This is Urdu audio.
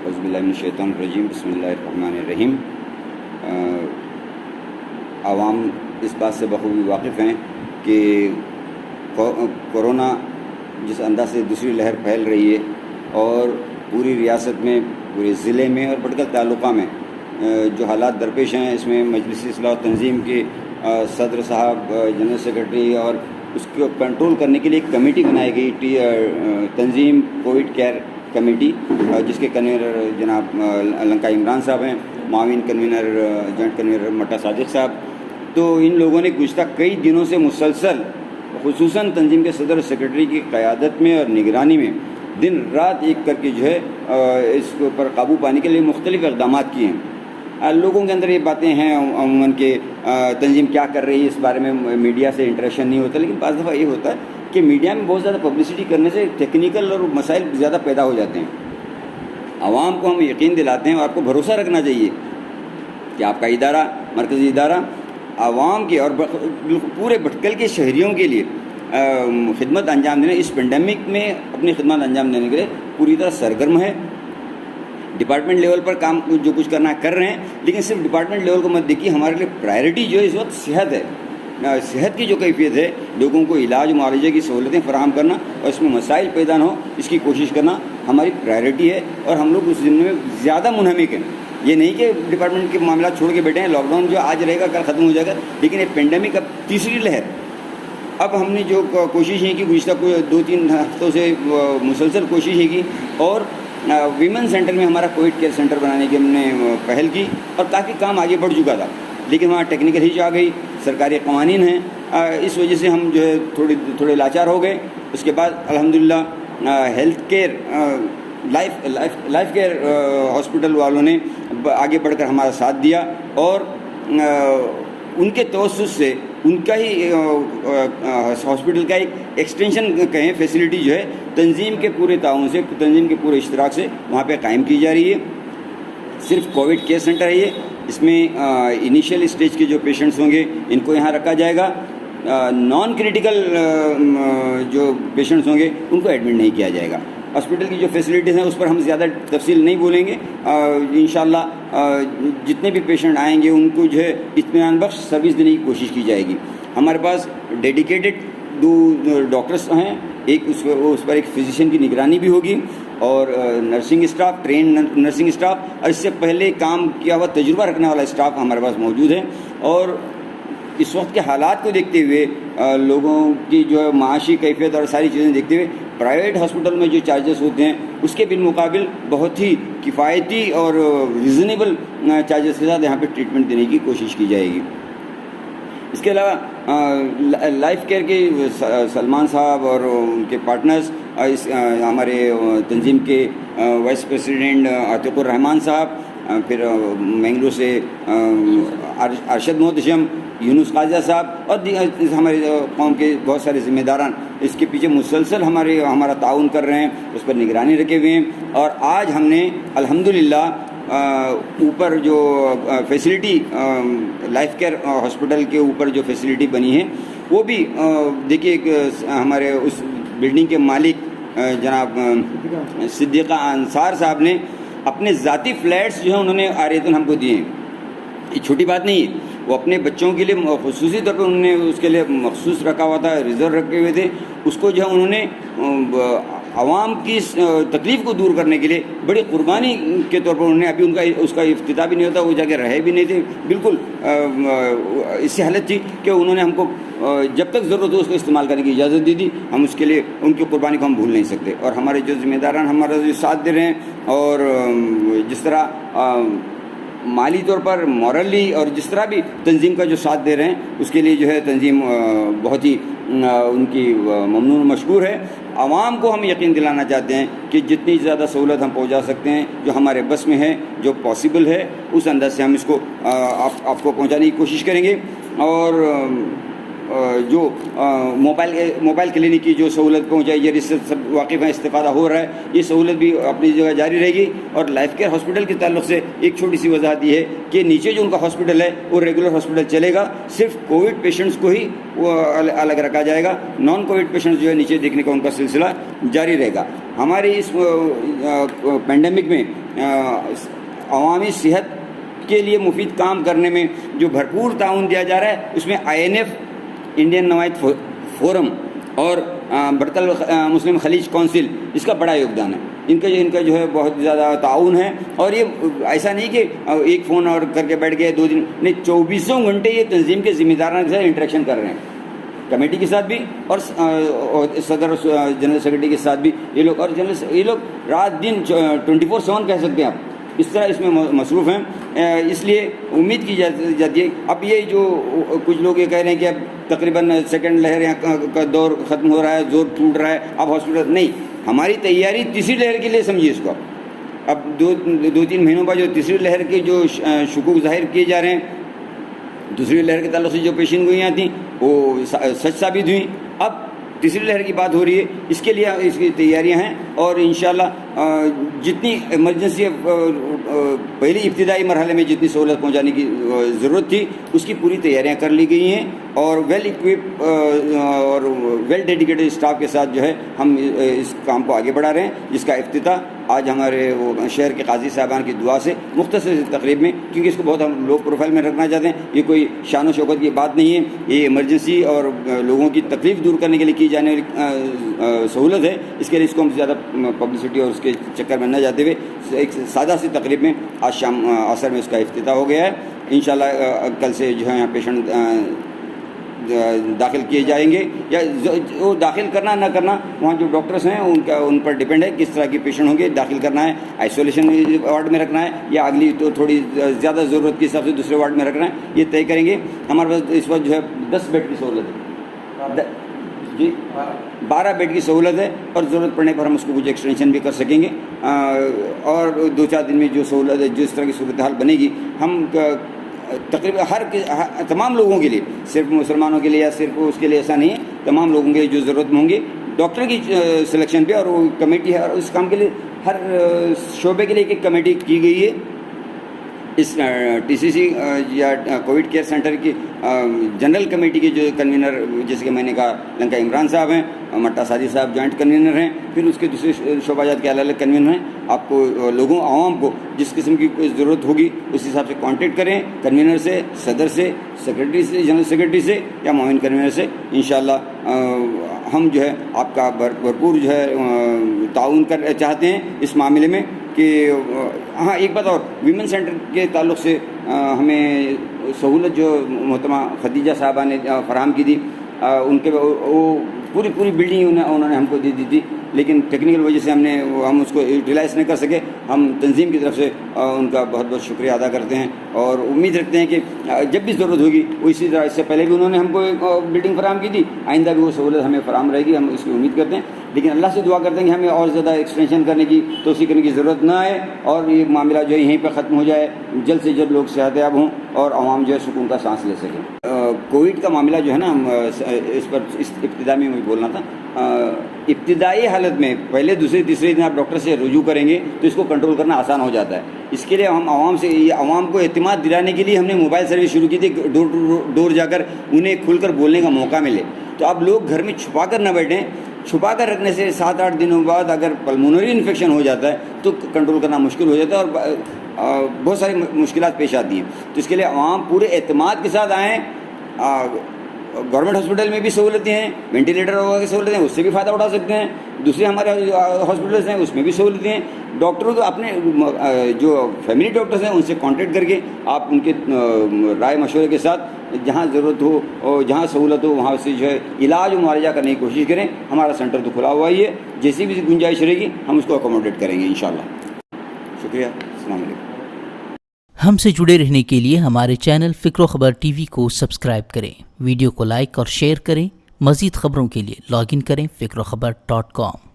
اعوذ باللہ من الشیطان الرجیم، بسم اللہ الرحمن الرحیم۔ عوام اس بات سے بخوبی واقف ہیں کہ کورونا جس انداز سے دوسری لہر پھیل رہی ہے اور پوری ریاست میں، پورے ضلع میں اور بڑکل تعلقہ میں جو حالات درپیش ہیں، اس میں مجلس اصلاح و تنظیم کے صدر صاحب، جنرل سیکرٹری اور اس کو کنٹرول کرنے کے لیے ایک کمیٹی بنائی گئی، تنظیم کووڈ کیئر کمیٹی، جس کے کنوینر جناب لنکا عمران صاحب ہیں، معاون کنوینر جوائنٹ کنوینر مٹا صادق صاحب۔ تو ان لوگوں نے گزشتہ کئی دنوں سے مسلسل خصوصاً تنظیم کے صدر سیکرٹری کی قیادت میں اور نگرانی میں دن رات ایک کر کے جو ہے اس کے اوپر قابو پانے کے لیے مختلف اقدامات کیے ہیں۔ لوگوں کے اندر یہ باتیں ہیں عموماً کہ تنظیم کیا کر رہی ہے، اس بارے میں میڈیا سے انٹریکشن نہیں ہوتا، لیکن بعض دفعہ یہ ہوتا ہے کہ میڈیا میں بہت زیادہ پبلسٹی کرنے سے ٹیکنیکل اور مسائل زیادہ پیدا ہو جاتے ہیں۔ عوام کو ہم یقین دلاتے ہیں اور آپ کو بھروسہ رکھنا چاہیے کہ آپ کا ادارہ، مرکزی ادارہ عوام کے اور پورے بھٹکل کے شہریوں کے لیے خدمت انجام دینے، اس پینڈیمک میں اپنی خدمت انجام دینے کے لیے پوری طرح سرگرم ہے۔ ڈپارٹمنٹ لیول پر کام جو کچھ کرنا کر رہے ہیں، لیکن صرف ڈپارٹمنٹ لیول کو مت دیکھیے، ہمارے لیے پرائرٹی جو ہے اس وقت صحت ہے۔ صحت کی جو کیفیت ہے، لوگوں کو علاج معالجے کی سہولتیں فراہم کرنا اور اس میں مسائل پیدا نہ ہو، اس کی کوشش کرنا ہماری پرائرٹی ہے اور ہم لوگ اس ضمن میں زیادہ منہمک ہیں۔ یہ نہیں کہ ڈپارٹمنٹ کے معاملات چھوڑ کے بیٹھے ہیں، لاک ڈاؤن جو آج رہے گا کل ختم ہو جائے گا، لیکن یہ پینڈیمک اب تیسری لہر۔ اب ہم نے جو کوشش ہے کہ گزشتہ 2-3 ہفتوں سے مسلسل کوشش ہے کی، اور ویمن سینٹر میں ہمارا کووڈ کیئر سینٹر بنانے کی ہم نے پہل کی اور کافی کام آگے بڑھ چکا تھا، لیکن وہاں ٹیکنیکل ہچ آ گئی، سرکاری قوانین ہیں، اس وجہ سے ہم جو ہے تھوڑے لاچار ہو گئے۔ اس کے بعد الحمدللہ health care life care hospital والوں نے آگے بڑھ کر ہمارا ساتھ دیا، اور ان کے توسط سے ان کا ہی ہاسپٹل کا ایک ایکسٹینشن کہیں فیسلٹی جو ہے تنظیم کے پورے تعاون سے، تنظیم کے پورے اشتراک سے وہاں پہ قائم کی جا رہی ہے۔ صرف کووڈ کیئر سینٹر ہے یہ، اس میں انیشیل اسٹیج کے جو پیشنٹس ہوں گے ان کو یہاں رکھا جائے گا، نان کریٹیکل جو پیشنٹس ہوں گے ان کو ایڈمٹ نہیں کیا جائے گا۔ ہاسپٹل کی جو فیسلٹیز ہیں اس پر ہم زیادہ تفصیل نہیں بولیں گے، انشاءاللہ جتنے بھی پیشنٹ آئیں گے ان کو جو ہے اطمینان بخش سروس دینے کی کوشش کی جائے گی۔ ہمارے پاس ڈیڈیکیٹڈ 2 ڈاکٹرس ہیں، ایک اس پر ایک فزیشین کی نگرانی بھی ہوگی، اور nursing staff, train nursing staff, اور اس سے پہلے کام کیا ہوا تجربہ رکھنے والا اسٹاف ہمارے پاس موجود ہے۔ اور اس وقت کے حالات کو دیکھتے ہوئے، لوگوں کی جو ہے معاشی کیفیت اور ساری چیزیں دیکھتے ہوئے، پرائیویٹ ہاسپٹل میں جو چارجز ہوتے ہیں اس کے بالمقابل بہت ہی کفایتی اور ریزنیبل چارجز کے ساتھ یہاں پہ ٹریٹمنٹ دینے کی کوشش کی جائے گی۔ اس کے علاوہ لائف کیئر کے سلمان صاحب اور ان کے پارٹنرز، ہمارے تنظیم کے وائس پریزیڈنٹ عاتق الرحمان صاحب، پھر مینگلور سے ارشد محتشم، یونس قاضیہ صاحب اور ہمارے قوم کے بہت سارے ذمہ داران اس کے پیچھے مسلسل ہمارا تعاون کر رہے ہیں، اس پر نگرانی رکھے ہوئے ہیں۔ اور آج ہم نے الحمدللہ اوپر جو فیسلٹی لائف کیئر ہاسپٹل کے اوپر جو فیسلٹی بنی ہے وہ بھی دیکھیے، ہمارے اس بلڈنگ کے مالک جناب صدیقہ انصار صاحب نے اپنے ذاتی فلیٹس جو ہیں انہوں نے عاریتاً ہم کو دیے ہیں۔ یہ چھوٹی بات نہیں ہے، وہ اپنے بچوں کے لیے خصوصی طور پر انہوں نے اس کے لیے مخصوص رکھا ہوا تھا، ریزرو رکھے ہوئے تھے۔ اس کو جو ہے انہوں نے عوام کی تکلیف کو دور کرنے کے لیے بڑی قربانی کے طور پر انہوں نے، ابھی اس کا افتتاح بھی نہیں ہوتا، وہ جا کے رہے بھی نہیں تھے، بالکل اس سے حالت تھی کہ انہوں نے ہم کو جب تک ضرورت ہو اس کو استعمال کرنے کی اجازت دی تھی۔ ہم اس کے لیے ان کی قربانی کو ہم بھول نہیں سکتے، اور ہمارے جو ذمہ داران ہمارا جو ساتھ دے رہے ہیں، اور جس طرح مالی طور پر، مورلی، اور جس طرح بھی تنظیم کا جو ساتھ دے رہے ہیں اس کے لیے جو ہے تنظیم بہت ہی ان کی ممنون و مشکور ہے۔ عوام کو ہم یقین دلانا چاہتے ہیں کہ جتنی زیادہ سہولت ہم پہنچا سکتے ہیں، جو ہمارے بس میں ہے، جو پاسبل ہے، اس انداز سے ہم اس کو آپ کو پہنچانے کی کوشش کریں گے۔ اور جو موبائل کلینک کی جو سہولت پہنچائی جا رہی ہے، اس سے سب واقف ہیں، استفادہ ہو رہا ہے، یہ سہولت بھی اپنی جگہ جاری رہے گی۔ اور لائف کیئر ہاسپٹل کے تعلق سے ایک چھوٹی سی وضاحت یہ ہے کہ نیچے جو ان کا ہاسپٹل ہے وہ ریگولر ہاسپٹل چلے گا، صرف کووڈ پیشنٹس کو ہی وہ الگ رکھا جائے گا، نان کووڈ پیشنٹس جو ہے نیچے دیکھنے کا ان کا سلسلہ جاری رہے گا۔ ہماری اس پینڈیمک میں عوامی صحت کے لیے مفید کام کرنے میں جو بھرپور تعاون دیا جا رہا ہے، اس میں INF انڈین نوائد فورم اور برتل مسلم خلیج کونسل، اس کا بڑا یوگدان ہے. ان کا جو ہے بہت زیادہ تعاون ہے. اور یہ ایسا نہیں کہ ایک فون اور کر کے بیٹھ گئے 2 دن نہیں، 24 گھنٹے یہ تنظیم کے ذمہ داران کے ساتھ انٹریکشن کر رہے ہیں، کمیٹی کے ساتھ بھی اور صدر جنرل سیکرٹری کے ساتھ بھی. یہ لوگ رات دن 24/7 کہہ سکتے ہیں آپ، اس طرح اس میں مصروف ہیں. اس لیے امید کی جاتی ہے. اب یہ جو کچھ لوگ یہ کہہ رہے ہیں کہ اب تقریباً سیکنڈ لہر کا دور ختم ہو رہا ہے، زور ٹوٹ رہا ہے، اب ہاسپٹل نہیں. ہماری تیاری تیسری لہر کے لیے سمجھیے اس کو. اب 2-3 مہینوں بعد جو تیسری لہر کے جو شکوک ظاہر کیے جا رہے ہیں، دوسری لہر کے تعلق سے جو پیشین گوئیاں تھیں وہ سچ ثابت ہوئیں. اب تیسری لہر کی بات ہو رہی ہے، اس کے لیے اس کی تیاریاں ہیں. اور انشاءاللہ جتنی ایمرجنسی پہلی ابتدائی مرحلے میں جتنی سہولت پہنچانے کی ضرورت تھی، اس کی پوری تیاریاں کر لی گئی ہیں. اور ویل اکوپ اور ویل ڈیڈیکیٹڈ اسٹاف کے ساتھ جو ہے ہم اس کام کو آگے بڑھا رہے ہیں، جس کا افتتاح آج ہمارے شہر کے قاضی صاحبان کی دعا سے مختصر تقریب میں، کیونکہ اس کو بہت ہم لو پروفائل میں رکھنا چاہتے ہیں. یہ کوئی شان و شوکت کی بات نہیں ہے، یہ ایمرجنسی اور لوگوں کی تکلیف دور کرنے کے لیے کی جانے والی سہولت ہے. اس کے لیے اس کو ہم زیادہ پبلسٹی اور اس کے چکر میں نہ جاتے ہوئے ایک سادہ سی تقریب میں آج شام عصر میں اس کا افتتاح ہو گیا ہے. انشاءاللہ کل سے جو ہے یہاں پیشنٹ داخل کیے جائیں گے، یا وہ داخل کرنا نہ کرنا وہاں جو ڈاکٹرز ہیں ان پر ڈیپینڈ ہے کس طرح کے پیشنٹ ہوں گے. داخل کرنا ہے آئسولیشن وارڈ میں رکھنا ہے، یا اگلی تو تھوڑی زیادہ ضرورت کے حساب سے دوسرے وارڈ میں رکھنا ہے، یہ طے کریں گے. ہمارے پاس اس وقت جو ہے 10 بیڈ کی سہولت ہے، جی 12 بیڈ کی سہولت ہے. اور ضرورت پڑنے پر ہم اس کو کچھ ایکسٹینشن بھی کر سکیں گے. اور 2-4 دن میں جو سہولت ہے، جس طرح کی صورتحال بنے گی، ہم تقریباً تمام لوگوں کے لیے، صرف مسلمانوں کے لیے یا صرف اس کے لیے ایسا نہیں ہے، تمام لوگوں کے لیے جو ضرورت ہوں گے ڈاکٹر کی سلیکشن پہ. اور وہ کمیٹی ہے، اور اس کام کے لیے ہر شعبے کے لیے ایک کمیٹی کی گئی ہے. اس TCC یا کووڈ کیئر سینٹر کی جنرل کمیٹی کے جو کنوینر، جیسے کہ میں نے کہا لنکا عمران صاحب ہیں، مٹا سادی صاحب جوائنٹ کنوینر ہیں. پھر اس کے دوسرے شعبہ جات کے الگ الگ کنوینر ہیں. آپ کو لوگوں عوام کو جس قسم کی کوئی ضرورت ہوگی اس حساب سے کانٹیکٹ کریں، کنوینر سے، صدر سے، سیکرٹری سے، جنرل سیکرٹری سے، یا معاون کنوینر سے. انشاءاللہ ہم جو ہے آپ کا بھرپور جو ہے تعاون چاہتے ہیں اس معاملے میں. کہ ہاں ایک بات اور، ویمن سینٹر کے تعلق سے ہمیں سہولت جو محترمہ خدیجہ صاحبہ نے فراہم کی تھی، ان کے وہ پوری بلڈنگ انہوں نے ہم کو دی تھی، لیکن ٹیکنیکل وجہ سے ہم اس کو یوٹیلائز نہیں کر سکے. ہم تنظیم کی طرف سے ان کا بہت بہت شکریہ ادا کرتے ہیں، اور امید رکھتے ہیں کہ جب بھی ضرورت ہوگی وہ اسی طرح، اس سے پہلے بھی انہوں نے ہم کو ایک بلڈنگ فراہم کی تھی، آئندہ بھی وہ سہولت ہمیں فراہم رہے گی، ہم اس کی امید کرتے ہیں. لیکن اللہ سے دعا کرتے ہیں کہ ہمیں اور زیادہ ایکسٹینشن کرنے کی، توسیع کرنے کی ضرورت نہ آئے، اور یہ معاملہ جو ہے یہیں پہ ختم ہو جائے، جلد سے جلد لوگ صحت یاب ہوں اور عوام جو ہے سکون کا سانس لے سکیں. کووڈ کا معاملہ جو ہے نا، اس پر اس ابتدا میں مجھے بولنا تھا. ابتدائی حالت میں پہلے دوسرے تیسرے دن آپ ڈاکٹر سے رجوع کریں گے تو اس کو کنٹرول کرنا آسان ہو جاتا ہے. اس کے لیے ہم عوام کو اعتماد دلانے کے لیے ہم نے موبائل سروس شروع کی تھی، ڈور ٹو ڈور جا کر انہیں کھل کر بولنے کا موقع ملے. تو اب لوگ گھر میں چھپا کر نہ بیٹھیں. چھپا کر رکھنے سے 7-8 دنوں بعد اگر پلمونری انفیکشن ہو جاتا ہے تو کنٹرول کرنا مشکل ہو جاتا ہے، اور بہت ساری مشکلات پیش آتی ہیں. تو اس کے لیے عوام پورے اعتماد کے ساتھ آئیں. گورنمنٹ ہاسپٹل میں بھی سہولتیں ہیں، وینٹیلیٹر وغیرہ کی سہولتیں ہیں، اس سے بھی فائدہ اٹھا سکتے ہیں. دوسرے ہمارے ہاسپٹلس ہیں اس میں بھی سہولتیں ہیں. ڈاکٹروں کو اپنے جو فیملی ڈاکٹرز ہیں ان سے کانٹیکٹ کر کے آپ ان کے رائے مشورے کے ساتھ جہاں ضرورت ہو اور جہاں سہولت ہو وہاں سے جو ہے علاج و معالجہ کرنے کی کوشش کریں. ہمارا سینٹر تو کھلا ہوا ہی ہے، جیسی بھی گنجائش رہے گی ہم اس کو اکوموڈیٹ کریں گے انشاءاللہ. شکریہ. السلام علیکم. ہم سے جڑے رہنے کے لیے ہمارے چینل فکر و خبر TV کو سبسکرائب کریں، ویڈیو کو لائک اور شیئر کریں. مزید خبروں کے لیے لاگ ان کریں فکروخبر.com.